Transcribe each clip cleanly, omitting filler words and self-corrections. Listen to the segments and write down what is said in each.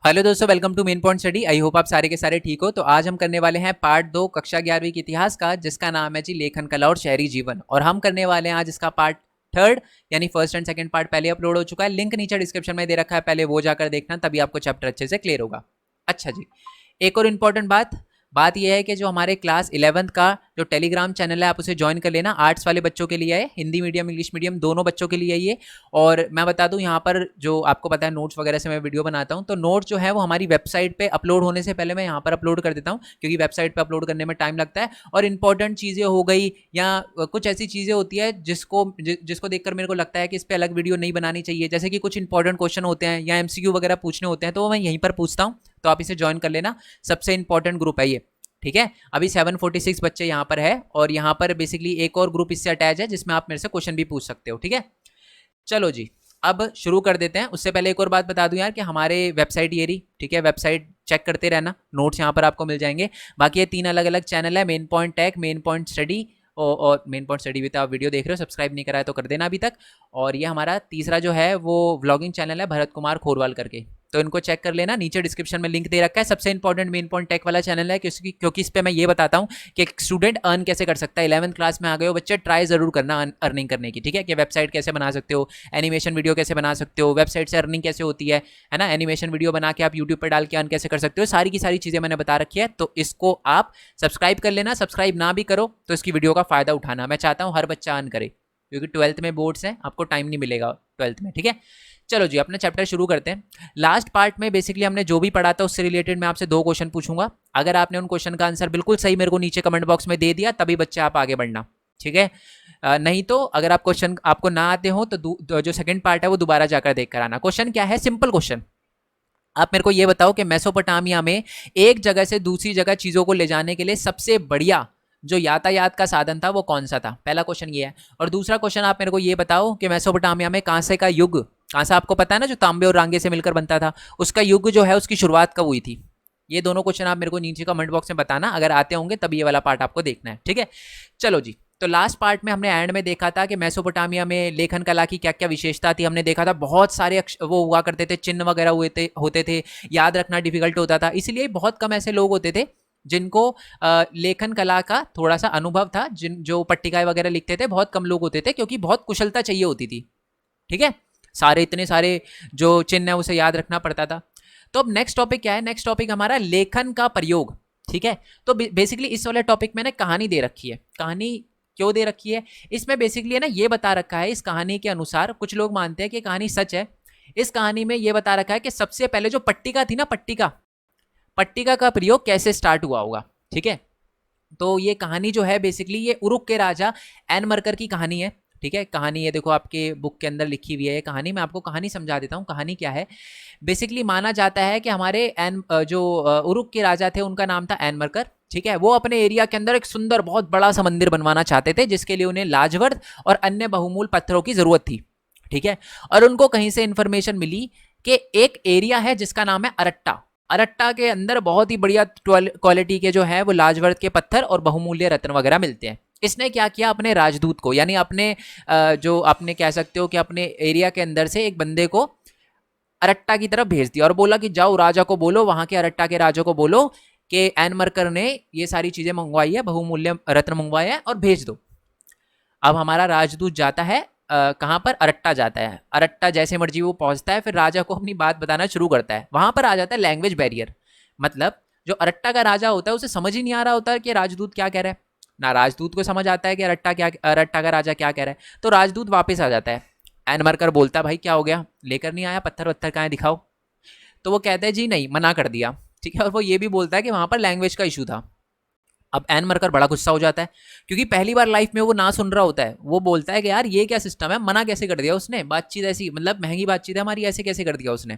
Hello दोस्तों, welcome to main point study. I hope आप सारे के सारे ठीक हो। तो आज हम करने वाले हैं पार्ट 2 कक्षा 11वीं के इतिहास का, जिसका नाम है जी लेखन कला और शहरी जीवन। और हम करने वाले हैं आज इसका पार्ट थर्ड, यानी फर्स्ट एंड सेकंड पार्ट पहले अपलोड हो चुका है। लिंक नीचे डिस्क्रिप्शन में दे रखा है, पहले वो जाकर देखना, तभी आपको चैप्टर अच्छे से क्लियर होगा। अच्छा जी, एक और इम्पॉर्टेंट बात यह है कि जो हमारे क्लास 11th का जो टेलीग्राम चैनल है, आप उसे ज्वाइन कर लेना। आर्ट्स वाले बच्चों के लिए है, हिंदी मीडियम इंग्लिश मीडियम दोनों बच्चों के लिए है ये। और मैं बता दूं, यहाँ पर जो आपको पता है नोट्स वगैरह से मैं वीडियो बनाता हूँ, तो नोट्स जो है वो हमारी वेबसाइट पे अपलोड होने से पहले मैं यहाँ पर अपलोड कर देता हूँ, क्योंकि वेबसाइट पे अपलोड करने में टाइम लगता है। और इंपॉर्टेंट चीज़ें हो गई या कुछ ऐसी चीज़ें होती है जिसको देखकर मेरे को लगता है कि इस पर अलग वीडियो नहीं बनानी चाहिए, जैसे कि कुछ इंपॉर्टेंट क्वेश्चन होते हैं या एमसीक्यू वगैरह पूछने होते हैं, तो मैं यहीं पर पूछता हूँ। तो आप इसे ज्वाइन कर लेना, सबसे इंपॉर्टेंट ग्रुप है ये, ठीक है। अभी 746 बच्चे यहाँ पर है, और यहाँ पर बेसिकली एक और ग्रुप इससे अटैच है जिसमें आप मेरे से क्वेश्चन भी पूछ सकते हो, ठीक है। चलो जी, अब शुरू कर देते हैं। उससे पहले एक और बात बता दूं यार, कि हमारे वेबसाइट ये रही, ठीक है। वेबसाइट चेक करते रहना, नोट्स यहाँ पर आपको मिल जाएंगे। बाकी ये 3 अलग अलग चैनल है, main point tech, main point study और मेन पॉइंट स्टडी भी। तो आप वीडियो देख रहे हो, सब्सक्राइब नहीं करा है तो कर देना अभी तक। और ये हमारा तीसरा जो है वो व्लॉगिंग चैनल है, भरत कुमार खोरवाल करके, तो इनको चेक कर लेना। नीचे डिस्क्रिप्शन में लिंक दे रखा है। सबसे इंपॉर्टेंट मेन पॉइंट टेक वाला चैनल है, क्योंकि इस पर मैं ये बताता हूँ कि एक स्टूडेंट अर्न कैसे कर सकता है। 11th क्लास में आ गए हो बच्चे, ट्राई जरूर करना अर्निंग करने की, ठीक है। कि वेबसाइट कैसे बना सकते हो, एनिमेशन वीडियो कैसे बना सकते हो, वेबसाइट से अर्निंग कैसे होती है ना। एनिमेशन वीडियो बना के आप यूट्यूब पर डाल के अर्न कैसे कर सकते हो, सारी की सारी चीज़ें मैंने बता रखी है। तो इसको आप सब्सक्राइब कर लेना। सब्सक्राइब ना भी करो तो इसकी वीडियो का फायदा उठाना। मैं चाहता हूँ हर बच्चा अर्न करे, क्योंकि 12th में बोर्ड्स हैं, आपको टाइम नहीं मिलेगा 12th में, ठीक है। चलो जी, अपना चैप्टर शुरू करते हैं। लास्ट पार्ट में बेसिकली हमने जो भी पढ़ा था उससे रिलेटेड मैं आपसे 2 क्वेश्चन पूछूंगा। अगर आपने उन क्वेश्चन का आंसर बिल्कुल सही मेरे को नीचे कमेंट बॉक्स में दे दिया, तभी बच्चे आप आगे बढ़ना, ठीक है। नहीं तो अगर आप क्वेश्चन आपको ना आते हो तो जो सेकंड पार्ट है वो दोबारा जाकर देख कर आना। क्वेश्चन क्या है, सिंपल क्वेश्चन। आप मेरे को ये बताओ कि मेसोपोटामिया में एक जगह से दूसरी जगह चीजों को ले जाने के लिए सबसे बढ़िया जो यातायात का साधन था वो कौन सा था। पहला क्वेश्चन ये है। और दूसरा क्वेश्चन आप मेरे को ये बताओ कि मेसोपोटामिया में कांसे का युग, कांसा आपको पता है ना, जो तांबे और रांगे से मिलकर बनता था, उसका युग जो है उसकी शुरुआत कब हुई थी। ये दोनों क्वेश्चन आप मेरे को नीचे कमेंट बॉक्स में बताना, अगर आते होंगे तभी ये वाला पार्ट आपको देखना है, ठीक है। चलो जी, तो लास्ट पार्ट में हमने एंड में देखा था कि मेसोपोटामिया में लेखन कला की क्या क्या विशेषता थी। हमने देखा था बहुत सारे वो हुआ करते थे, चिन्ह वगैरह होते थे, याद रखना डिफिकल्ट होता था। इसलिए बहुत कम ऐसे लोग होते थे जिनको लेखन कला का थोड़ा सा अनुभव था, जो पट्टिकाएं वगैरह लिखते थे, बहुत कम लोग होते थे, क्योंकि बहुत कुशलता चाहिए होती थी, ठीक है। इतने सारे जो चिन्ह है उसे याद रखना पड़ता था। तो अब नेक्स्ट टॉपिक क्या है, नेक्स्ट टॉपिक हमारा लेखन का प्रयोग, ठीक है। तो बेसिकली इस वाले टॉपिक में ना कहानी दे रखी है। कहानी क्यों दे रखी है, इसमें बेसिकली है ना ये बता रखा है, इस कहानी के अनुसार कुछ लोग मानते हैं कि कहानी सच है। इस कहानी में ये बता रखा है कि सबसे पहले जो पट्टिका थी ना, पट्टिका का प्रयोग कैसे स्टार्ट हुआ होगा, ठीक है। तो ये कहानी जो है बेसिकली ये उरुक के राजा एनमरकर की कहानी है, ठीक है। कहानी ये देखो आपके बुक के अंदर लिखी हुई है ये कहानी। मैं आपको कहानी समझा देता हूँ, कहानी क्या है। बेसिकली माना जाता है कि हमारे जो उरुक के राजा थे उनका नाम था एनमरकर, ठीक है। वो अपने एरिया के अंदर एक सुंदर बहुत बड़ा सा मंदिर बनवाना चाहते थे, जिसके लिए उन्हें लाजवर्द और अन्य बहुमूल्य पत्थरों की जरूरत थी, ठीक है। और उनको कहीं से इंफॉर्मेशन मिली कि एक एरिया है जिसका नाम है अरट्टा। अरट्टा के अंदर बहुत ही बढ़िया क्वालिटी के जो है वो लाजवर्द के पत्थर और बहुमूल्य रत्न वगैरह मिलते हैं। इसने क्या किया, अपने राजदूत को, यानी अपने जो आपने कह सकते हो कि अपने एरिया के अंदर से एक बंदे को अरट्टा की तरफ भेज दिया, और बोला कि जाओ राजा को बोलो, वहां के अरट्टा के राजा को बोलो कि एनमरकर ने ये सारी चीजें मंगवाई है, बहुमूल्य रत्न मंगवाए हैं, और भेज दो। अब हमारा राजदूत जाता है कहाँ पर, अरट्टा जाता है। अरट्टा जैसे मर्जी वो पहुंचता है, फिर राजा को अपनी बात बताना शुरू करता है। वहां पर आ जाता है लैंग्वेज बैरियर, मतलब जो अरट्टा का राजा होता है उसे समझ ही नहीं आ रहा होता है कि राजदूत क्या कह रहा है, ना राजदूत को समझ आता है कि अरट्टा का राजा क्या कह रहा है। तो राजदूत वापस आ जाता है। एनमरकर बोलता है भाई क्या हो गया, लेकर नहीं आया, पत्थर वत्थर कहाँ है दिखाओ। तो वो कहते हैं जी नहीं, मना कर दिया, ठीक है। और वो ये भी बोलता है कि वहां पर लैंग्वेज का इशू था। अब एनमरकर बड़ा गुस्सा हो जाता है, क्योंकि पहली बार लाइफ में वो ना सुन रहा होता है। वो बोलता है कि यार ये क्या सिस्टम है, मना कैसे कर दिया उसने, बातचीत ऐसी, मतलब महंगी बातचीत है हमारी, ऐसे कैसे कर दिया उसने।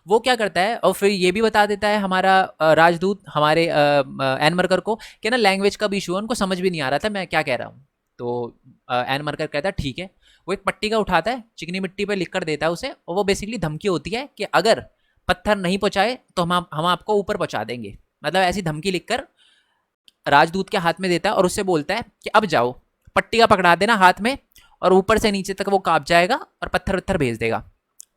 वो क्या करता है, और फिर ये भी बता देता है हमारा राजदूत हमारे एनमरकर को कि ना लैंग्वेज का भी इशू है, उनको समझ भी नहीं आ रहा था मैं क्या कह रहा हूँ। तो एनमरकर कहता है ठीक है। वो एक पट्टिका उठाता है, चिकनी मिट्टी पर लिख कर देता है उसे, और वो बेसिकली धमकी होती है कि अगर पत्थर नहीं पहुंचाए तो हम आपको ऊपर पहुंचा देंगे। मतलब ऐसी धमकी लिखकर राजदूत के हाथ में देता है, और उससे बोलता है कि अब जाओ, पट्टिका पकड़ा देना हाथ में, और ऊपर से नीचे तक वो कांप जाएगा और पत्थर वत्थर भेज देगा,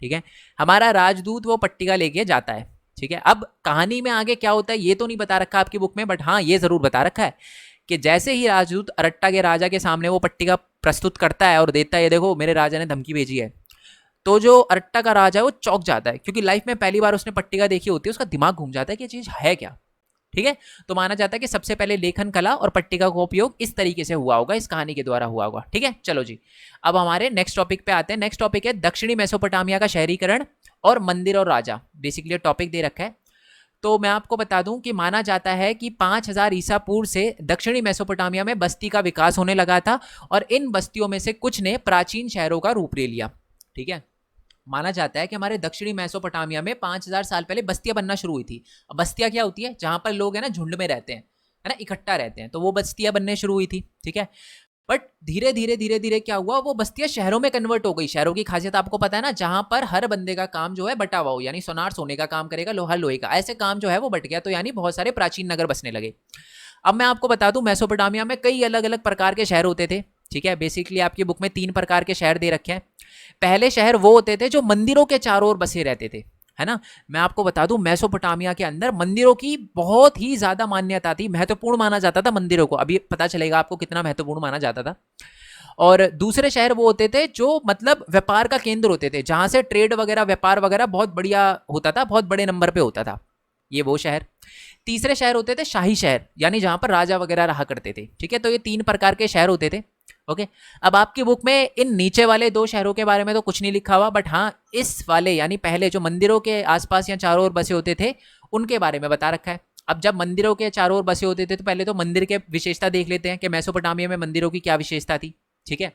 ठीक है। हमारा राजदूत वो पट्टिका लेके जाता है, ठीक है, अब कहानी में आगे क्या होता है ये तो नहीं बता रखा आपकी बुक में, बट हाँ ये जरूर बता रखा है कि जैसे ही राजदूत अरट्टा के राजा के सामने वो पट्टिका प्रस्तुत करता है और देता है, ये देखो मेरे राजा ने धमकी भेजी है, तो जो अरट्टा का राजा है वो चौंक जाता है, क्योंकि लाइफ में पहली बार उसने पट्टिका देखी होती है, उसका दिमाग घूम जाता है कि ये चीज है क्या। ठीक है, तो माना जाता है कि सबसे पहले लेखन कला और पट्टिका का उपयोग इस तरीके से हुआ होगा, इस कहानी के द्वारा हुआ होगा। ठीक है, चलो जी, अब हमारे नेक्स्ट टॉपिक पे आते हैं। नेक्स्ट टॉपिक है दक्षिणी मेसोपोटामिया का शहरीकरण और मंदिर और राजा। बेसिकली टॉपिक दे रखा है, तो मैं आपको बता दूं कि माना जाता है कि 5000 ईसा पूर्व से दक्षिणी मेसोपोटामिया में बस्ती का विकास होने लगा था, और इन बस्तियों में से कुछ ने प्राचीन शहरों का रूप ले लिया। ठीक है, माना जाता है कि हमारे दक्षिणी मेसोपोटामिया में 5000 साल पहले बस्तियां बनना शुरू हुई थी। अब बस्तियां क्या होती है, जहां पर लोग है ना झुंड में रहते हैं, है ना, इकट्ठा रहते हैं, तो वो बस्तियां बनने शुरू हुई थी। ठीक है, बट धीरे धीरे धीरे धीरे क्या हुआ, वो बस्तियां शहरों में कन्वर्ट हो गई। शहरों की खासियत आपको पता है ना, जहां पर हर बंदे का काम जो है बटा हुआ हो, यानी सोनार सोने का काम करेगा, लोहा लोहे का, ऐसे काम जो है वो बट गया, तो यानी बहुत सारे प्राचीन नगर बसने लगे। अब मैं आपको बता दूं, मेसोपोटामिया में कई अलग अलग प्रकार के शहर होते थे। ठीक है, बेसिकली आपकी बुक में 3 प्रकार के शहर दे रखे हैं। पहले शहर वो होते थे जो मंदिरों के चारों ओर बसे रहते थे, है ना। मैं आपको बता दूं, मेसोपोटामिया के अंदर मंदिरों की बहुत ही ज्यादा मान्यता थी, महत्वपूर्ण माना जाता था मंदिरों को। अभी पता चलेगा आपको कितना महत्वपूर्ण माना जाता था। और दूसरे शहर वो होते थे जो मतलब व्यापार का केंद्र होते थे, जहां से ट्रेड वगैरह, व्यापार वगैरह बहुत बढ़िया होता था, बहुत बड़े नंबर पे होता था, ये वो शहर। तीसरे शहर होते थे शाही शहर, यानी जहां पर राजा वगैरह रहा करते थे। ठीक है, तो ये 3 प्रकार के शहर होते थे। ओके, अब आपकी बुक में इन नीचे वाले 2 शहरों के बारे में तो कुछ नहीं लिखा हुआ, बट हाँ इस वाले यानी पहले जो मंदिरों के आसपास या चारों ओर बसे होते थे उनके बारे में बता रखा है। अब जब मंदिरों के चारों ओर बसे होते थे, तो पहले तो मंदिर के विशेषता देख लेते हैं कि मेसोपोटामिया में मंदिरों की क्या विशेषता थी। ठीक है,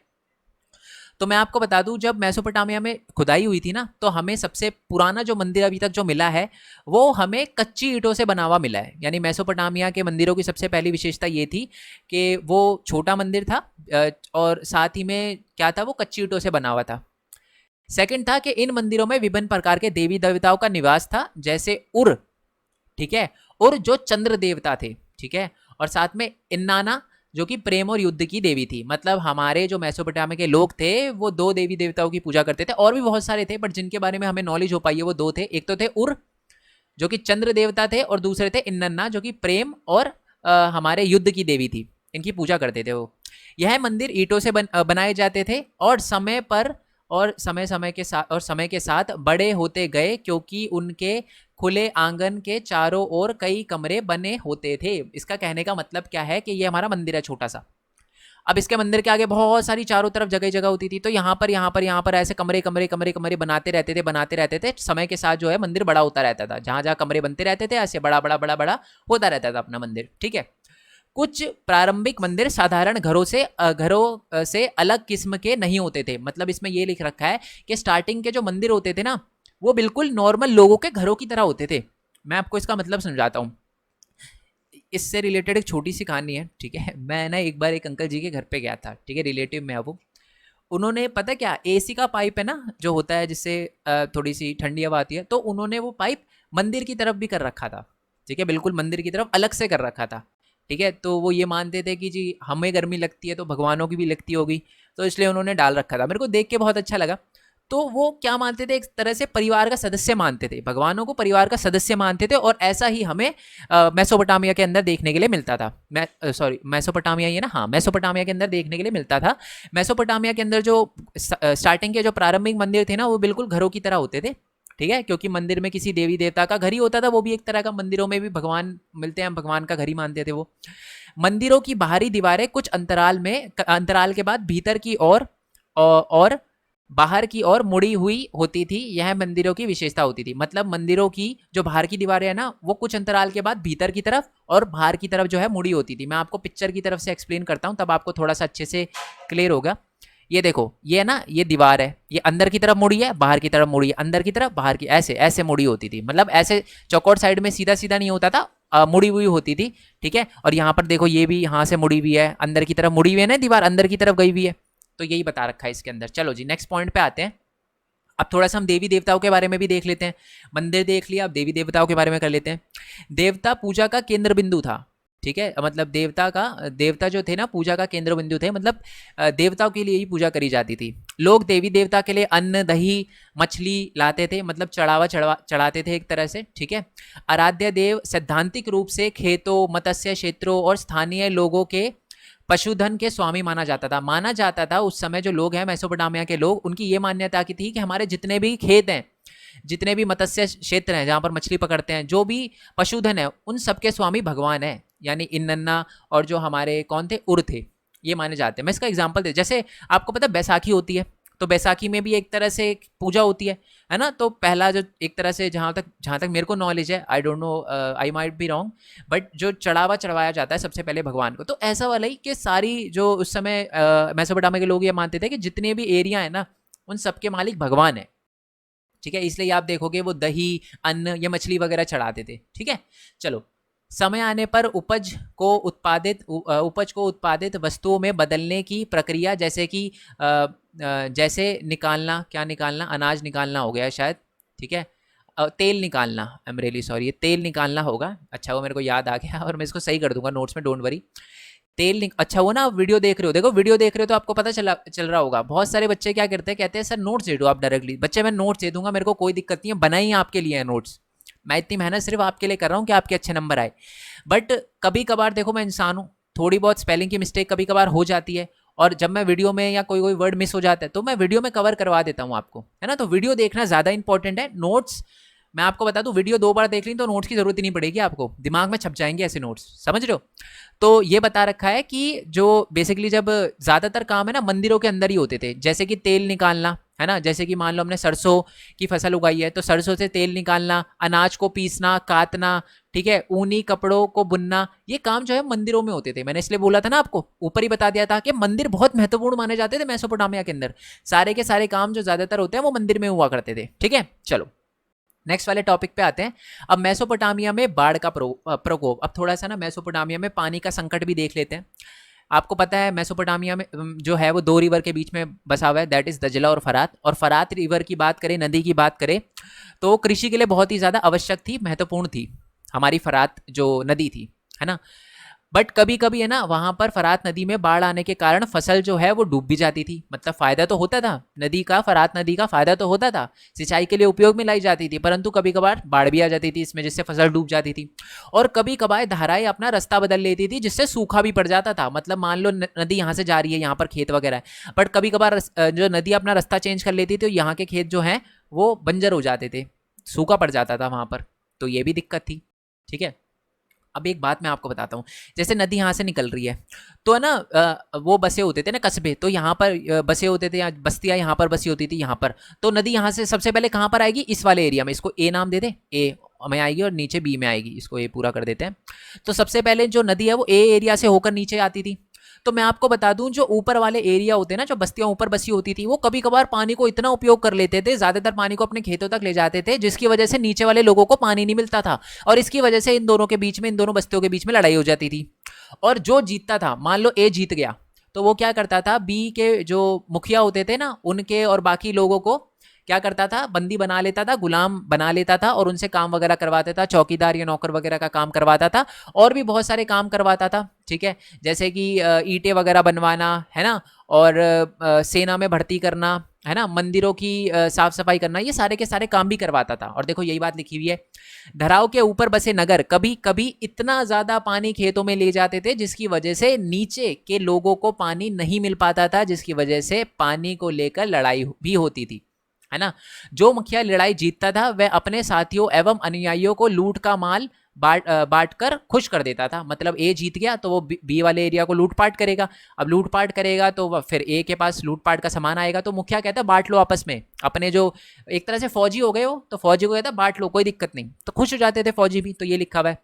तो मैं आपको बता दूं, जब मेसोपोटामिया में खुदाई हुई थी ना, तो हमें सबसे पुराना जो मंदिर अभी तक जो मिला है वो हमें कच्ची ईंटों से बना हुआ मिला है। यानी मेसोपोटामिया के मंदिरों की सबसे पहली विशेषता ये थी कि वो छोटा मंदिर था, और साथ ही में क्या था, वो कच्ची ईंटों से बना हुआ था। सेकंड था कि इन मंदिरों में विभिन्न प्रकार के देवी देवताओं का निवास था, जैसे उर, ठीक है, उर जो चंद्र देवता थे। ठीक है, और साथ में इन्नाना जो कि प्रेम और युद्ध की देवी थी। मतलब हमारे जो मेसोपोटामिया के लोग थे वो 2 देवी देवताओं की पूजा करते थे, और भी बहुत सारे थे, बट जिनके बारे में हमें नॉलेज हो पाई है वो 2 थे। एक तो थे उर जो कि चंद्र देवता थे, और दूसरे थे इन्नन्ना जो कि प्रेम और हमारे युद्ध की देवी थी। इनकी पूजा करते थे वो। यह मंदिर ईंटों से बनाए जाते थे, और समय के साथ बड़े होते गए, क्योंकि उनके खुले आंगन के चारों ओर कई कमरे बने होते थे। इसका कहने का मतलब क्या है कि ये हमारा मंदिर है छोटा सा। अब इसके मंदिर के आगे बहुत सारी चारों तरफ जगह जगह होती थी, तो यहाँ पर ऐसे कमरे कमरे कमरे कमरे बनाते रहते थे। समय के साथ जो है मंदिर बड़ा होता रहता था, जहां जहां कमरे बनते रहते थे ऐसे बड़ा बड़ा बड़ा बड़ा होता रहता था अपना मंदिर। ठीक है, कुछ प्रारंभिक मंदिर साधारण घरों से अलग किस्म के नहीं होते थे। मतलब इसमें ये लिख रखा है कि स्टार्टिंग के जो मंदिर होते थे ना, वो बिल्कुल नॉर्मल लोगों के घरों की तरह होते थे। मैं आपको इसका मतलब समझाता हूँ, इससे रिलेटेड एक छोटी सी कहानी है। ठीक है, मैं ना एक बार एक अंकल जी के घर पे गया था। ठीक है, रिलेटिव में है वो। उन्होंने पता क्या, एसी का पाइप है ना जो होता है जिससे थोड़ी सी ठंडी हवा आती है, तो उन्होंने वो पाइप मंदिर की तरफ भी कर रखा था। ठीक है, बिल्कुल मंदिर की तरफ अलग से कर रखा था। ठीक है, तो वो ये मानते थे कि जी हमें गर्मी लगती है तो भगवानों की भी लगती होगी, तो इसलिए उन्होंने डाल रखा था। मेरे को देख के बहुत अच्छा लगा। तो वो क्या मानते थे, एक तरह से परिवार का सदस्य मानते थे, भगवानों को परिवार का सदस्य मानते थे। और ऐसा ही हमें मेसोपोटामिया के अंदर देखने के लिए मिलता था। मेसोपोटामिया, ये ना, हाँ, मेसोपोटामिया के अंदर देखने के लिए मिलता था। मेसोपोटामिया के अंदर जो स्टार्टिंग के जो प्रारंभिक मंदिर थे ना, वो बिल्कुल घरों की तरह होते थे। ठीक है, क्योंकि मंदिर में किसी देवी देवता का घर ही होता था, वो भी एक तरह का, मंदिरों में भी भगवान मिलते हैं, हम भगवान का घर ही मानते थे वो। मंदिरों की बाहरी दीवारें कुछ अंतराल के बाद भीतर की ओर और बाहर की ओर मुड़ी हुई होती थी। यह मंदिरों की विशेषता होती थी। मतलब मंदिरों की जो बाहर की दीवारें है ना, वो कुछ अंतराल के बाद भीतर की तरफ और बाहर की तरफ जो है मुड़ी होती थी। मैं आपको पिक्चर की तरफ से एक्सप्लेन करता हूँ, तब आपको थोड़ा सा अच्छे से क्लियर होगा। ये देखो, ये है ना, ये दीवार है, ये अंदर की तरफ मुड़ी है, बाहर की तरफ मुड़ी है, अंदर की तरफ, बाहर की, ऐसे ऐसे मुड़ी होती थी। मतलब ऐसे चौकोर साइड में सीधा सीधा नहीं होता था, मुड़ी हुई होती थी। ठीक है, और यहाँ पर देखो, ये भी यहाँ से मुड़ी हुई है, अंदर की तरफ मुड़ी हुई है ना, दीवार अंदर की तरफ गई हुई है। तो यही बता रखा है इसके अंदर। चलो जी, नेक्स्ट पॉइंट पे आते हैं। अब थोड़ा सा हम देवी देवताओं के बारे में भी देख लेते हैं। मंदिर देख लिया, अब देवी देवताओं के बारे में कर लेते हैं। देवता पूजा का केंद्र बिंदु था। ठीक है, मतलब देवता जो थे ना पूजा का केंद्र बिंदु थे, मतलब देवताओं के लिए ही पूजा करी जाती थी। लोग देवी देवता के लिए अन्न दही मछली लाते थे, मतलब चढ़ाते थे एक तरह से। ठीक है, आराध्य देव सैद्धांतिक रूप से खेतों मत्स्य क्षेत्रों और स्थानीय लोगों के पशुधन के स्वामी माना जाता था उस समय जो लोग हैं मेसोपोटामिया के लोग, उनकी ये मान्यता की थी कि हमारे जितने भी खेत हैं, जितने भी मत्स्य क्षेत्र हैं जहाँ पर मछली पकड़ते हैं, जो भी पशुधन है, उन सबके स्वामी भगवान है, यानी इन्नन्ना और जो हमारे कौन थे, उर थे, ये माने जाते हैं। मैं इसका एग्जाम्पल दे, जैसे आपको पता है बैसाखी होती है, तो बैसाखी में भी एक तरह से एक पूजा होती है ना। तो पहला जो एक तरह से जहाँ तक मेरे को नॉलेज है, I don't know, I might be wrong, but जो चढ़ाया जाता है सबसे पहले भगवान को। तो ऐसा वाला ही कि सारी जो उस समय मेसोपोटामिया के लोग ये मानते थे कि जितने भी एरिया है ना, उन सबके मालिक भगवान है। ठीक है, इसलिए आप देखोगे वो दही अन्न या मछली वगैरह चढ़ाते थे। ठीक है, चलो, समय आने पर उपज को उत्पादित वस्तुओं में बदलने की प्रक्रिया, जैसे कि जैसे निकालना, क्या निकालना, अनाज निकालना हो गया शायद। ठीक है, तेल निकालना, आई एम रियली सॉरी, ये तेल निकालना होगा। अच्छा, वो मेरे को याद आ गया और मैं इसको सही कर दूंगा नोट्स में, डोंट वरी। अच्छा, वो ना वीडियो देख रहे हो, देखो वीडियो देख रहे हो तो आपको पता चल रहा होगा। बहुत सारे बच्चे क्या करते हैं, कहते हैं सर नोट्स दे दो आप डायरेक्टली। बच्चे मैं नोट्स दे दूंगा, मेरे को कोई दिक्कत नहीं है, बनाई आपके लिए है नोट्स, मैं इतनी मेहनत सिर्फ आपके लिए कर रहा हूँ कि आपके अच्छे नंबर आए। बट कभी कभार देखो, मैं इंसान हूँ, थोड़ी बहुत स्पेलिंग की मिस्टेक कभी कभार हो जाती है, और जब मैं वीडियो में या कोई कोई वर्ड मिस हो जाता है तो मैं वीडियो में कवर करवा देता हूँ आपको, है ना। तो वीडियो देखना ज़्यादा इंपॉर्टेंट है। नोट्स मैं आपको बता दूं, वीडियो 2 बार देख ली तो नोट्स की जरूरत ही नहीं पड़ेगी आपको, दिमाग में छप जाएंगे ऐसे नोट्स, समझ रहे हो। तो ये बता रखा है कि जो बेसिकली जब ज़्यादातर काम है ना मंदिरों के अंदर ही होते थे, जैसे कि तेल निकालना, है ना, जैसे कि मान लो हमने सरसों की फसल उगाई है तो सरसों से तेल निकालना, अनाज को पीसना काटना, ठीक है, ऊनी कपड़ों को बुनना, ये काम जो है मंदिरों में होते थे। मैंने इसलिए बोला था ना आपको, ऊपर ही बता दिया था कि मंदिर बहुत महत्वपूर्ण माने जाते थे मेसोपोटामिया के अंदर। सारे के सारे काम जो ज़्यादातर होते हैं वो मंदिर में हुआ करते थे। ठीक है, चलो नेक्स्ट वाले टॉपिक पे आते हैं। अब मेसोपोटामिया में बाढ़ का प्रकोप, अब थोड़ा सा ना मेसोपोटामिया में पानी का संकट भी देख लेते हैं। आपको पता है मेसोपोटामिया में जो है वो 2 रिवर के बीच में बसा हुआ है, दैट इज दजला और फरात। और फरात रिवर की बात करें, नदी की बात करें, तो कृषि के लिए बहुत ही ज़्यादा आवश्यक थी, महत्वपूर्ण थी हमारी फरात जो नदी थी, है ना। बट कभी कभी है ना वहां पर फरात नदी में बाढ़ आने के कारण फसल जो है वो डूब भी जाती थी। मतलब फायदा तो होता था नदी का, फरात नदी का फायदा तो होता था, सिंचाई के लिए उपयोग में लाई जाती थी, परंतु कभी कभार बाढ़ भी आ जाती थी इसमें, जिससे फसल डूब जाती थी। और कभी कभार धाराएं अपना रास्ता बदल लेती थी, जिससे सूखा भी पड़ जाता था। मतलब मान लो नदी यहाँ से जा रही है, यहाँ पर खेत वगैरह है, बट कभी कभार जो नदी अपना रास्ता चेंज कर लेती थी तो यहाँ के खेत जो है वो बंजर हो जाते थे, सूखा पड़ जाता था वहां पर, तो ये भी दिक्कत थी। ठीक है, अब एक बात मैं आपको बताता हूँ, जैसे नदी यहाँ से निकल रही है तो है ना, वो बसे होते थे ना कस्बे, तो यहाँ पर बसे होते थे, बस्तियाँ यहाँ पर बसी होती थी यहाँ पर। तो नदी यहाँ से सबसे पहले कहाँ पर आएगी, इस वाले एरिया में, इसको ए नाम दे दे, ए में आएगी और नीचे बी में आएगी, इसको ए पूरा कर देते हैं। तो सबसे पहले जो नदी है वो ए एरिया से होकर नीचे आती थी। तो मैं आपको बता दूं, जो ऊपर वाले एरिया होते हैं ना, जो बस्तियां ऊपर बसी होती थी, वो कभी कभार पानी को इतना उपयोग कर लेते थे, ज्यादातर पानी को अपने खेतों तक ले जाते थे, जिसकी वजह से नीचे वाले लोगों को पानी नहीं मिलता था, और इसकी वजह से इन दोनों के बीच में, इन दोनों बस्तियों के बीच में लड़ाई हो जाती थी। और जो जीतता था, मान लो ए जीत गया, तो वो क्या करता था, बी के जो मुखिया होते थे ना, उनके और बाकी लोगों को क्या करता था, बंदी बना लेता था, गुलाम बना लेता था, और उनसे काम वगैरह करवाता था, चौकीदार या नौकर वगैरह का काम करवाता था, और भी बहुत सारे काम करवाता था। ठीक है, जैसे कि ईंटें वगैरह बनवाना, है ना, और सेना में भर्ती करना, है ना, मंदिरों की साफ सफाई करना, ये सारे के सारे काम भी करवाता था। और देखो यही बात लिखी हुई है, धराव के ऊपर बसे नगर कभी कभी इतना ज्यादा पानी खेतों में ले जाते थे, जिसकी वजह से नीचे के लोगों को पानी नहीं मिल पाता था, जिसकी वजह से पानी को लेकर लड़ाई भी होती थी, है ना। जो मुखिया लड़ाई जीतता था वह अपने साथियों एवं अनुयायियों को लूट का माल बांट कर खुश कर देता था। मतलब ए जीत गया तो वो बी वाले एरिया को लूटपाट करेगा। अब लूटपाट करेगा तो फिर ए के पास लूटपाट का सामान आएगा, तो मुखिया कहता है बांट लो आपस में, अपने जो एक तरह से फौजी हो गए हो तो फौजी को कहता है बांट लो, कोई दिक्कत नहीं, तो खुश हो जाते थे फौजी भी। तो ये लिखा हुआ है,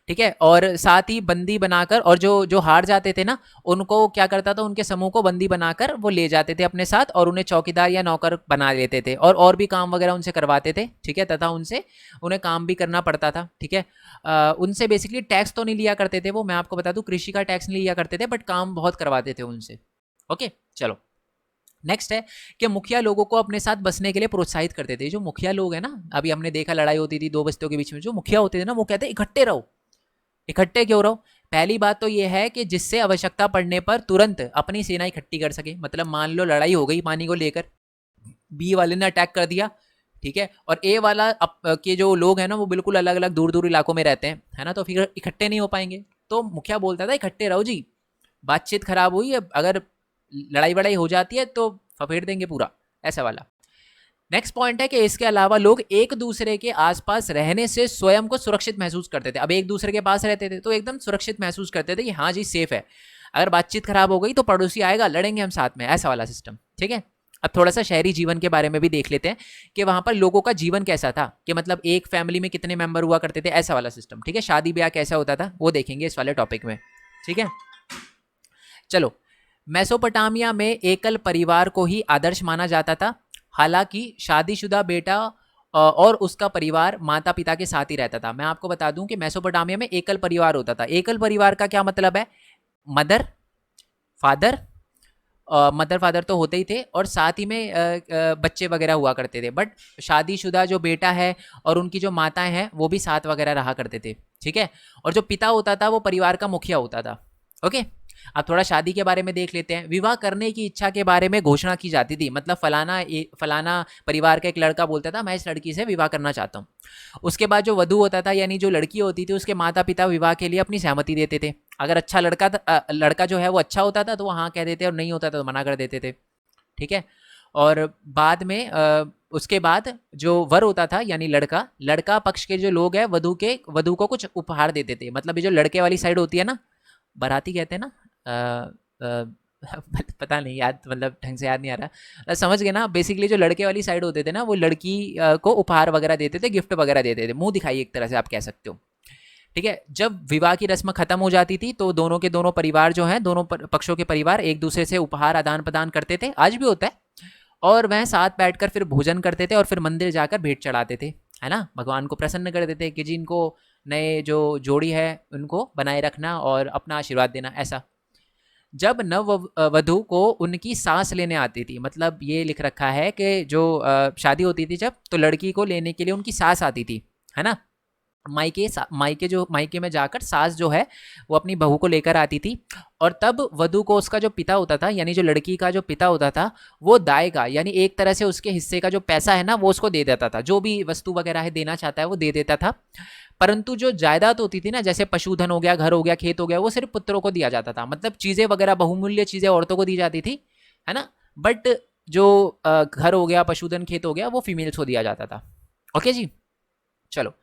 ठीक है। और साथ ही बंदी बनाकर, और जो जो हार जाते थे ना, उनको क्या करता था, उनके समूह को बंदी बनाकर वो ले जाते थे अपने साथ, और उन्हें चौकीदार या नौकर बना लेते थे, और भी काम वगैरह उनसे करवाते थे। ठीक है, तथा उनसे उन्हें काम भी करना पड़ता था। ठीक है, उनसे बेसिकली टैक्स तो नहीं लिया करते थे वो, मैं आपको बता दूं कृषि का टैक्स नहीं लिया करते थे, बट काम बहुत करवाते थे उनसे। ओके, चलो नेक्स्ट है कि मुखिया लोगों को अपने साथ बसने के लिए प्रोत्साहित करते थे। जो मुखिया लोग हैं ना, अभी हमने देखा लड़ाई होती थी दो बस्तियों के बीच में, जो मुखिया होते थे ना वो कहते हैं इकट्ठे रहो, इकट्ठे क्यों रहो? पहली बात तो ये है कि जिससे आवश्यकता पड़ने पर तुरंत अपनी सेना इकट्ठी कर सके। मतलब मान लो लड़ाई हो गई पानी को लेकर, बी वाले ने अटैक कर दिया, ठीक है, और ए वाला के जो लोग हैं ना वो बिल्कुल अलग अलग दूर दूर इलाकों में रहते हैं, है ना, तो फिर इकट्ठे नहीं हो पाएंगे। तो मुखिया बोलता था इकट्ठे रहो जी, बातचीत खराब हुई है, अगर लड़ाई वड़ाई हो जाती है तो फफेड़ देंगे पूरा, ऐसा वाला। नेक्स्ट पॉइंट है कि इसके अलावा लोग एक दूसरे के आसपास रहने से स्वयं को सुरक्षित महसूस करते थे। अब एक दूसरे के पास रहते थे तो एकदम सुरक्षित महसूस करते थे कि हाँ जी सेफ है, अगर बातचीत खराब हो गई तो पड़ोसी आएगा, लड़ेंगे हम साथ में, ऐसा वाला सिस्टम, ठीक है। अब थोड़ा सा शहरी जीवन के बारे में भी देख लेते हैं कि वहां पर लोगों का जीवन कैसा था, कि मतलब एक फैमिली में कितने मेंबर हुआ करते थे, ऐसा वाला सिस्टम, ठीक है। शादी ब्याह कैसा होता था वो देखेंगे इस वाले टॉपिक में, ठीक है। चलो, मेसोपोटामिया में एकल परिवार को ही आदर्श माना जाता था। हालांकि शादीशुदा बेटा और उसका परिवार माता पिता के साथ ही रहता था। मैं आपको बता दूं कि मेसोपोटामिया में एकल परिवार होता था। एकल परिवार का क्या मतलब है? मदर फादर, मदर फादर तो होते ही थे और साथ ही में बच्चे वगैरह हुआ करते थे। बट शादीशुदा जो बेटा है और उनकी जो माताएं हैं वो भी साथ वगैरह रहा करते थे, ठीक है। और जो पिता होता था वो परिवार का मुखिया होता था। ओके, अब थोड़ा शादी के बारे में देख लेते हैं। विवाह करने की इच्छा के बारे में घोषणा की जाती थी। मतलब फलाना परिवार का एक लड़का बोलता था मैं इस लड़की से विवाह करना चाहता हूँ। उसके बाद जो वधू होता था यानी जो लड़की होती थी उसके माता पिता विवाह के लिए अपनी सहमति देते थे। अगर अच्छा लड़का जो है वो अच्छा होता था तो वो हाँ कह देते और नहीं होता तो मना कर देते थे, ठीक है। और बाद में उसके बाद जो वर होता था यानी लड़का पक्ष के जो लोग हैं वधु को कुछ उपहार देते थे। मतलब ये जो लड़के वाली साइड होती है ना, बाराती कहते हैं ना, पता नहीं याद, मतलब ढंग से याद नहीं आ रहा, समझ गए ना। बेसिकली जो लड़के वाली साइड होते थे ना वो लड़की को उपहार वगैरह देते थे, गिफ्ट वगैरह देते थे, मुंह दिखाई एक तरह से आप कह सकते हो, ठीक है। जब विवाह की रस्म खत्म हो जाती थी तो दोनों के दोनों परिवार जो हैं, दोनों पक्षों के परिवार एक दूसरे से उपहार आदान प्रदान करते थे, आज भी होता है। और वह साथ बैठकर फिर भोजन करते थे और फिर मंदिर जाकर भेंट चढ़ाते थे, है ना, भगवान को प्रसन्न कर देते कि जिनको नए जो जोड़ी है उनको बनाए रखना और अपना आशीर्वाद देना, ऐसा। जब नव वधु को उनकी सांस लेने आती थी, मतलब ये लिख रखा है कि जो शादी होती थी जब, तो लड़की को लेने के लिए उनकी सास आती थी, है ना। मायके में जाकर सास जो है वो अपनी बहू को लेकर आती थी। और तब वधु को उसका जो पिता होता था यानी जो लड़की का जो पिता होता था वो दाएगा, यानी एक तरह से उसके हिस्से का जो पैसा है ना वो उसको दे देता था, जो भी वस्तु वगैरह है देना चाहता है वो दे देता था। परंतु जो जायदाद होती थी ना, जैसे पशुधन हो गया, घर हो गया, खेत हो गया, वो सिर्फ पुत्रों को दिया जाता था। मतलब चीजें वगैरह, बहुमूल्य चीजें औरतों को दी जाती थी, है ना। बट जो घर हो गया, पशुधन, खेत हो गया, वो फीमेल्स को दिया जाता था। ओके जी, चलो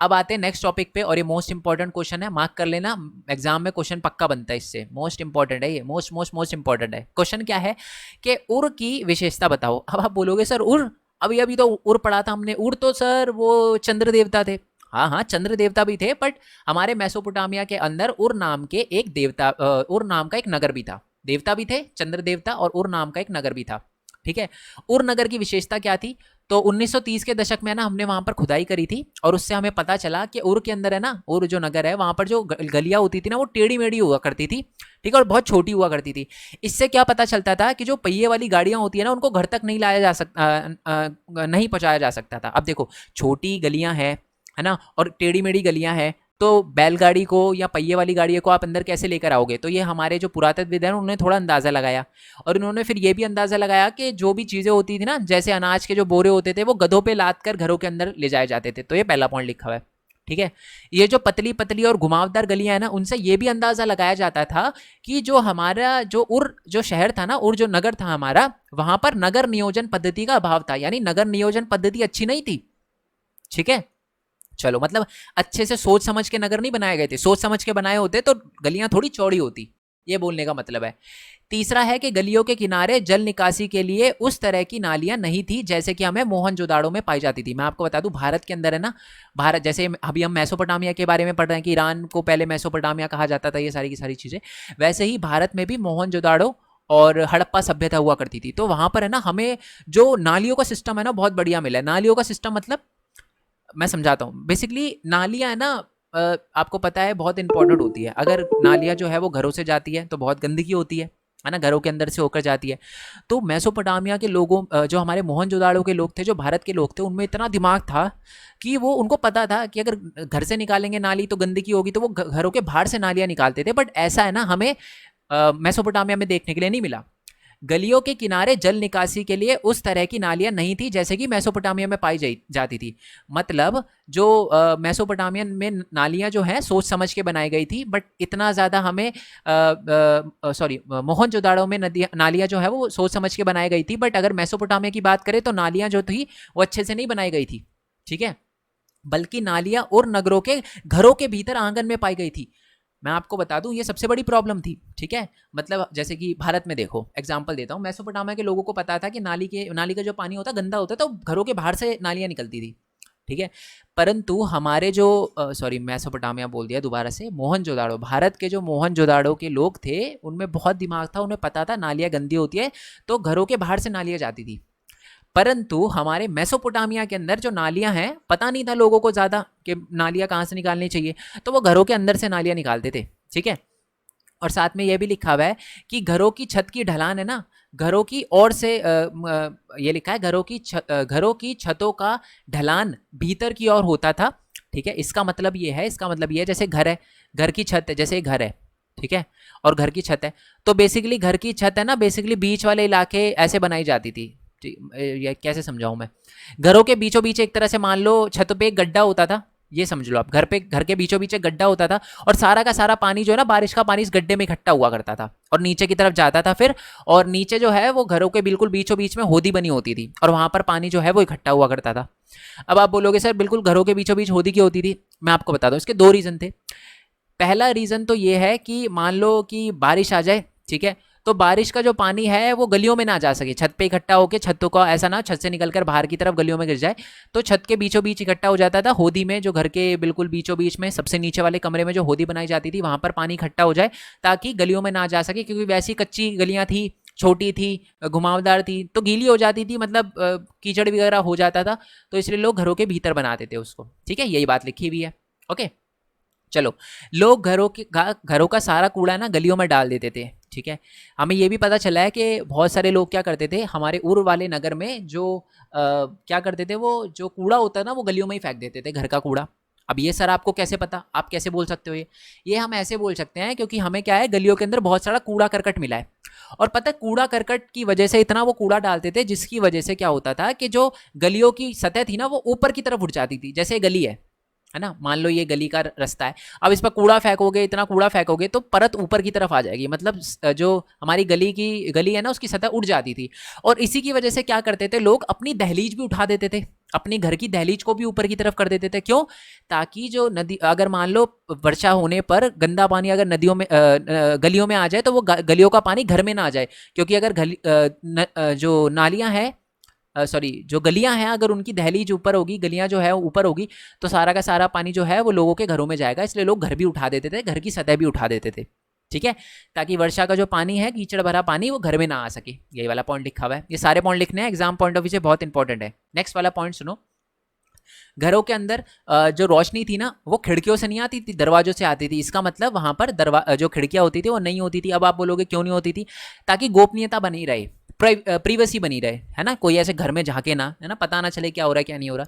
अब आते हैं नेक्स्ट टॉपिक पे। और ये मोस्ट इंपॉर्टेंट क्वेश्चन है, मार्क कर लेना, एग्जाम में क्वेश्चन पक्का बनता है इससे, मोस्ट इंपॉर्टेंट है ये, मोस्ट मोस्ट मोस्ट इंपॉर्टेंट है। क्वेश्चन क्या है कि उर की विशेषता बताओ। अब आप बोलोगे सर उर, अभी अभी तो उर पढ़ा था हमने, उर तो सर वो चंद्र देवता थे। हाँ हाँ, चंद्र देवता भी थे, बट हमारे मेसोपोटामिया के अंदर उर नाम के एक देवता, उर नाम का एक नगर भी था। देवता भी थे चंद्र देवता और उर नाम का एक नगर भी था, ठीक है। उर नगर की विशेषता क्या थी? तो 1930 के दशक में ना हमने वहां पर खुदाई करी थी और उससे हमें पता चला कि उर के अंदर है ना, उर जो नगर है वहां पर जो गलियां होती थी ना वो टेढ़ी मेढ़ी हुआ करती थी, ठीक है, और बहुत छोटी हुआ करती थी। इससे क्या पता चलता था कि जो पहिए वाली गाड़ियां होती है ना उनको घर तक नहीं लाया जा सकता, नहीं पहुंचाया जा सकता था। अब देखो छोटी गलियां है ना, और टेढ़ी मेढ़ी गलियां हैं, तो बैलगाड़ी को या पहिए वाली गाड़ी को आप अंदर कैसे लेकर आओगे? तो ये हमारे जो पुरातत्वविद हैं उन्होंने थोड़ा अंदाजा लगाया और उन्होंने फिर ये भी अंदाजा लगाया कि जो भी चीज़ें होती थी ना, जैसे अनाज के जो बोरे होते थे वो गधों पे लाद कर घरों के अंदर ले जाए जाते थे। तो ये पहला पॉइंट लिखा हुआ है, ठीक है। ये जो पतली पतली और घुमावदार गलियां हैं ना, उनसे ये भी अंदाजा लगाया जाता था कि जो हमारा जो उर जो शहर था ना, उर जो नगर था हमारा, वहां पर नगर नियोजन पद्धति का अभाव था, यानी नगर नियोजन पद्धति अच्छी नहीं थी, ठीक है। चलो, मतलब अच्छे से सोच समझ के नगर नहीं बनाए गए थे, सोच समझ के बनाए होते तो गलियां थोड़ी चौड़ी होती, ये बोलने का मतलब है। तीसरा है कि गलियों के किनारे जल निकासी के लिए उस तरह की नालियां नहीं थी जैसे कि हमें मोहनजोदाड़ो में पाई जाती थी। मैं आपको बता दूं भारत के अंदर है ना, भारत जैसे अभी हम मेसोपोटामिया के बारे में पढ़ रहे हैं कि ईरान को पहले मेसोपोटामिया कहा जाता था, ये सारी की सारी चीजें, वैसे ही भारत में भी मोहनजोदाड़ो और हड़प्पा सभ्यता हुआ करती थी। तो वहां पर है ना हमें जो नालियों का सिस्टम है ना बहुत बढ़िया मिला है। नालियों का सिस्टम मतलब मैं समझाता हूँ। बेसिकली नालियाँ है ना, आपको पता है बहुत इंपॉर्टेंट होती है। अगर नालियाँ जो है वो घरों से जाती है तो बहुत गंदगी होती है है ना, घरों के अंदर से होकर जाती है। तो मेसोपोटामिया के लोगों जो हमारे मोहनजोदाड़ो के लोग थे, जो भारत के लोग थे, उनमें इतना दिमाग था कि वो उनको पता था कि अगर घर से निकालेंगे नाली तो गंदगी होगी, तो वो घरों के बाहर से नालियाँ निकालते थे। बट ऐसा है ना, हमें मेसोपोटामिया में देखने के लिए नहीं मिला। गलियों के किनारे जल निकासी के लिए उस तरह की नालियां नहीं थी जैसे कि मेसोपोटामिया में पाई जाती थी। मतलब जो मेसोपोटामियन में नालियां जो हैं सोच समझ के बनाई गई थी, बट इतना ज़्यादा हमें सॉरी मोहनजोदाड़ो में नालियां जो है वो सोच समझ के बनाई गई थी। बट अगर मेसोपोटामिया की बात करें तो नालियां जो थी वो अच्छे से नहीं बनाई गई थी, ठीक है, बल्कि नालियां और नगरों के घरों के भीतर आंगन में पाई गई थी। मैं आपको बता दूं ये सबसे बड़ी प्रॉब्लम थी, ठीक है। मतलब जैसे कि भारत में देखो, एग्जांपल देता हूँ, मेसोपोटामिया के लोगों को पता था कि नाली का जो पानी होता है गंदा होता है, तो घरों के बाहर से नालियां निकलती थी, ठीक है। परंतु हमारे जो सॉरी मेसोपोटामिया बोल दिया दोबारा से, मोहनजोदाड़ो, भारत के जो मोहनजोदाड़ो के लोग थे उनमें बहुत दिमाग था, उन्हें पता था नालियां गंदी होती है तो घरों के बाहर से नालियां जाती थी। परंतु हमारे मेसोपोटामिया के अंदर जो नालियां हैं, पता नहीं था लोगों को ज़्यादा कि नालियां कहाँ से निकालनी चाहिए, तो वो घरों के अंदर से नालियां निकालते थे, ठीक है। और साथ में ये भी लिखा हुआ है कि घरों की छत की ढलान है ना, घरों की ओर से ये लिखा है घरों की छतों का ढलान भीतर की ओर होता था, ठीक है। इसका मतलब ये है, जैसे घर है, घर की छत है, जैसे घर है, ठीक है, और घर की छत है, तो बेसिकली घर की छत है ना, बेसिकली बीच वाले इलाके ऐसे बनाई जाती थी। ये कैसे समझाऊं मैं, घरों के बीचों बीच एक तरह से मान लो छत पे एक गड्ढा होता था, ये समझ लो आप, घर के बीचों बीच एक गड्ढा होता था, और सारा का सारा पानी जो है ना, बारिश का पानी इस गड्ढे में इकट्ठा हुआ करता था और नीचे की तरफ जाता था फिर, और नीचे जो है वो घरों के बिल्कुल बीचों बीच में होदी बनी होती थी और वहां पर पानी जो है वो इकट्ठा हुआ करता था। अब आप बोलोगे सर बिल्कुल घरों के बीचों बीच होदी की होती थी, मैं आपको बता दूं इसके दो रीजन थे। पहला रीजन तो ये है कि मान लो कि बारिश आ जाए, ठीक है, तो बारिश का जो पानी है वो गलियों में ना जा सके, छत पे इकट्ठा होकर, छतों का ऐसा ना छत से निकलकर बाहर की तरफ गलियों में गिर जाए, तो छत के बीचों बीच इकट्ठा हो जाता था होदी में, जो घर के बिल्कुल बीचों बीच में सबसे नीचे वाले कमरे में जो होदी बनाई जाती थी वहां पर पानी इकट्ठा हो जाए ताकि गलियों में ना जा सके, क्योंकि वैसी कच्ची गलियां थी, छोटी थी, घुमावदार थी, तो गीली हो जाती थी, मतलब कीचड़ वगैरह हो जाता था, तो इसलिए लोग घरों के भीतर बनाते थे उसको, ठीक है, यही बात लिखी हुई है। ओके, चलो, लोग घरों का सारा कूड़ा ना गलियों में डाल देते थे, ठीक है। हमें ये भी पता चला है कि बहुत सारे लोग क्या करते थे हमारे उर वाले नगर में, जो क्या करते थे, वो जो कूड़ा होता है ना वो गलियों में ही फेंक देते थे, घर का कूड़ा। अब ये सर आपको कैसे पता, आप कैसे बोल सकते हो ये हम ऐसे बोल सकते हैं क्योंकि हमें क्या है, गलियों के अंदर बहुत सारा कूड़ा करकट मिला है, और पता है कूड़ा करकट की वजह से इतना वो कूड़ा डालते थे जिसकी वजह से क्या होता था कि जो गलियों की सतह थी ना वो ऊपर की तरफ उठ जाती थी। जैसे गली है ना, मान लो ये गली का रास्ता है, अब इस पर कूड़ा फेंकोगे, इतना कूड़ा फेंकोगे तो परत ऊपर की तरफ आ जाएगी, मतलब जो हमारी गली है ना उसकी सतह उड़ जाती थी। और इसी की वजह से क्या करते थे लोग, अपनी दहलीज भी उठा देते थे, अपनी घर की दहलीज को भी ऊपर की तरफ कर देते थे। क्यों? ताकि जो नदी, अगर मान लो वर्षा होने पर गंदा पानी अगर नदियों में गलियों में आ जाए तो वो गलियों का पानी घर में ना आ जाए, क्योंकि अगर जो नालियां हैं, सॉरी जो गलियां हैं, अगर उनकी दहलीज ऊपर होगी, गलियां जो है ऊपर होगी, तो सारा का सारा पानी जो है वो लोगों के घरों में जाएगा, इसलिए लोग घर भी उठा देते थे, घर की सतह भी उठा देते थे, ठीक है, ताकि वर्षा का जो पानी है, कीचड़ भरा पानी, वो घर में ना आ सके। यही वाला पॉइंट लिखा हुआ है, ये सारे पॉइंट लिखने हैं, एग्जाम पॉइंट ऑफ व्यू से बहुत इंपॉर्टेंट है। नेक्स्ट वाला पॉइंट सुनो, घरों के अंदर जो रोशनी थी ना वो खिड़कियों से नहीं आती थी, दरवाजों से आती थी। इसका मतलब वहां पर जो खिड़कियां होती थी वो नहीं होती थी। अब आप बोलोगे क्यों नहीं होती थी? ताकि गोपनीयता बनी रहे, प्रीवेसी बनी रहे, है ना, कोई ऐसे घर में झांके ना, है ना, पता ना चले क्या हो रहा है क्या नहीं हो रहा।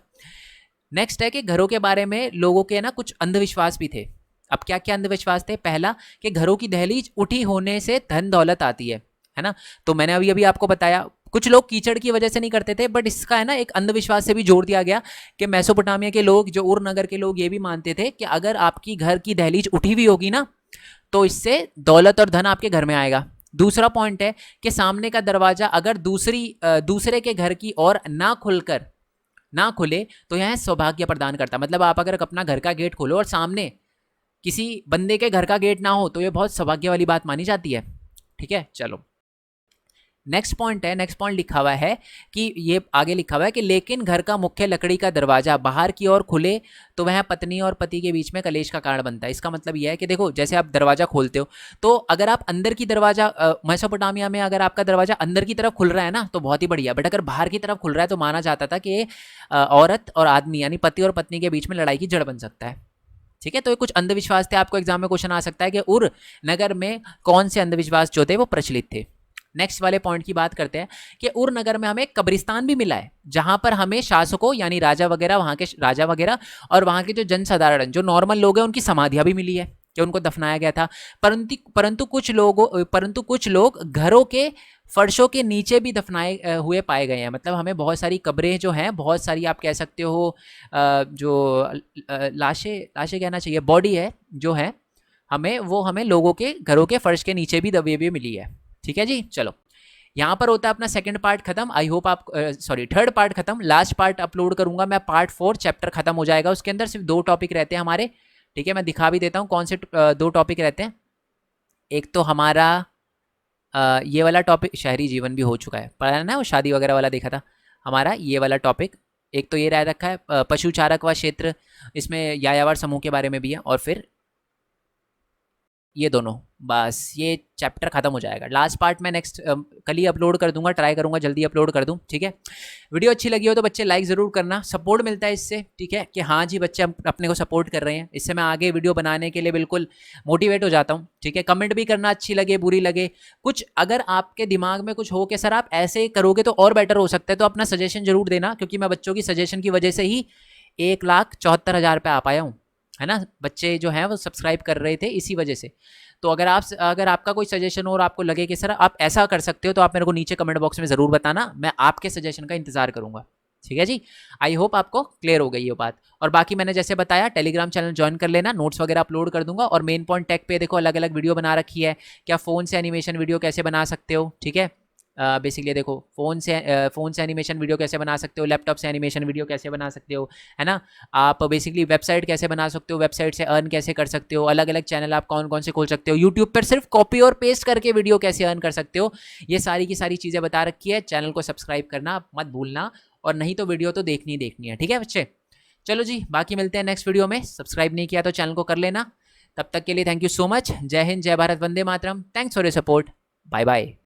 नेक्स्ट है कि घरों के बारे में लोगों के ना कुछ अंधविश्वास भी थे। अब क्या क्या अंधविश्वास थे? पहला कि घरों की दहलीज उठी होने से धन दौलत आती है ना, तो मैंने अभी अभी आपको बताया कुछ लोग कीचड़ की वजह से नहीं करते थे, बट इसका है ना एक अंधविश्वास से भी जोड़ दिया गया कि मेसोपोटामिया के लोग, जो उर नगर के लोग, ये भी मानते थे कि अगर आपकी घर की दहलीज उठी हुई होगी ना तो इससे दौलत और धन आपके घर में आएगा। दूसरा पॉइंट है कि सामने का दरवाजा अगर दूसरे के घर की ओर ना खुले तो यह सौभाग्य प्रदान करता। मतलब आप अगर अपना घर का गेट खोलो और सामने किसी बंदे के घर का गेट ना हो तो ये बहुत सौभाग्य वाली बात मानी जाती है, ठीक है। चलो, नेक्स्ट पॉइंट लिखा हुआ है कि ये आगे लिखा हुआ है कि लेकिन घर का मुख्य लकड़ी का दरवाजा बाहर की ओर खुले तो वह पत्नी और पति के बीच में कलेश का कारण बनता है। इसका मतलब यह है कि देखो, जैसे आप दरवाजा खोलते हो तो अगर आप अंदर की दरवाजा, मेसोपोटामिया में अगर आपका दरवाजा अंदर की तरफ खुल रहा है ना तो बहुत ही बढ़िया, बट अगर बाहर की तरफ खुल रहा है तो माना जाता था कि औरत और आदमी यानी पति और पत्नी के बीच में लड़ाई की जड़ बन सकता है। ठीक है, तो ये कुछ अंधविश्वास थे, आपको एग्जाम में क्वेश्चन आ सकता है कि उर नगर में कौन से अंधविश्वास जो थे वो प्रचलित थे। नेक्स्ट वाले पॉइंट की बात करते हैं कि उर नगर में हमें कब्रिस्तान भी मिला है, जहां पर हमें शासकों यानी राजा वगैरह, वहां के राजा वगैरह और वहां के जो जनसाधारण जो नॉर्मल लोग हैं उनकी समाधियां भी मिली है कि उनको दफनाया गया था। परंतु कुछ लोग घरों के फर्शों के नीचे भी दफनाए हुए पाए गए हैं। मतलब हमें बहुत सारी कब्रें जो हैं, बहुत सारी आप कह सकते हो जो लाशें लाशें कहना चाहिए, बॉडी है जो है, हमें लोगों के घरों के फर्श के नीचे भी दबी हुई मिली है। ठीक है जी, चलो यहाँ पर होता है अपना सेकंड पार्ट खत्म। आई होप आप सॉरी थर्ड पार्ट खत्म, लास्ट पार्ट अपलोड करूंगा मैं, पार्ट 4 चैप्टर खत्म हो जाएगा। उसके अंदर सिर्फ 2 टॉपिक रहते हैं हमारे। ठीक है, मैं दिखा भी देता हूँ कौन से 2 टॉपिक रहते हैं। एक तो हमारा ये वाला टॉपिक शहरी जीवन भी हो चुका है, पढ़ा है ना, वो शादी वगैरह वाला देखा था हमारा ये वाला टॉपिक। एक तो ये रह रखा है पशु चारक व क्षेत्र, इसमें यायावर समूह के बारे में भी है। और फिर ये दोनों, बस ये चैप्टर खत्म हो जाएगा। लास्ट पार्ट मैं नेक्स्ट कल ही अपलोड कर दूंगा, ट्राई करूंगा जल्दी अपलोड कर दूं। ठीक है, वीडियो अच्छी लगी हो तो बच्चे लाइक ज़रूर करना, सपोर्ट मिलता है इससे। ठीक है कि हाँ जी बच्चे अपने को सपोर्ट कर रहे हैं, इससे मैं आगे वीडियो बनाने के लिए बिल्कुल मोटिवेट हो जाता हूँ। ठीक है, कमेंट भी करना, अच्छी लगे बुरी लगे, कुछ अगर आपके दिमाग में कुछ हो कि सर आप ऐसे करोगे तो और बेटर हो सकता है, तो अपना सजेशन जरूर देना, क्योंकि मैं बच्चों की सजेशन की वजह से ही 1,74,000 पे आ पाया हूँ, है ना। बच्चे जो हैं वो सब्सक्राइब कर रहे थे इसी वजह से। तो अगर आपका कोई सजेशन हो और आपको लगे कि सर आप ऐसा कर सकते हो, तो आप मेरे को नीचे कमेंट बॉक्स में ज़रूर बताना, मैं आपके सजेशन का इंतजार करूंगा। ठीक है जी, आई होप आपको क्लियर हो गई ये बात। और बाकी मैंने जैसे बताया टेलीग्राम चैनल ज्वाइन कर लेना, नोट्स वगैरह अपलोड कर दूंगा। और मेन पॉइंट टेक पे देखो अलग अलग वीडियो बना रखी है, क्या फ़ोन से एनिमेशन वीडियो कैसे बना सकते हो। ठीक है, बेसिकली देखो फ़ोन से एनिमेशन वीडियो कैसे बना सकते हो, लैपटॉप से एनिमेशन वीडियो कैसे बना सकते हो, है ना। आप बेसिकली वेबसाइट कैसे बना सकते हो, वेबसाइट से अर्न कैसे कर सकते हो, अलग अलग चैनल आप कौन कौन से खोल सकते हो, यूट्यूब पर सिर्फ कॉपी और पेस्ट करके वीडियो कैसे अर्न कर सकते हो, ये सारी की सारी चीज़ें बता रखी है। चैनल को सब्सक्राइब करना मत भूलना, और नहीं तो वीडियो तो देखनी ही देखनी है। ठीक है बच्चे, चलो जी, बाकी मिलते हैं नेक्स्ट वीडियो में। सब्सक्राइब नहीं किया तो चैनल को कर लेना। तब तक के लिए थैंक यू सो मच। जय हिंद, जय भारत, वंदे मातरम। Thanks for your support, bye bye.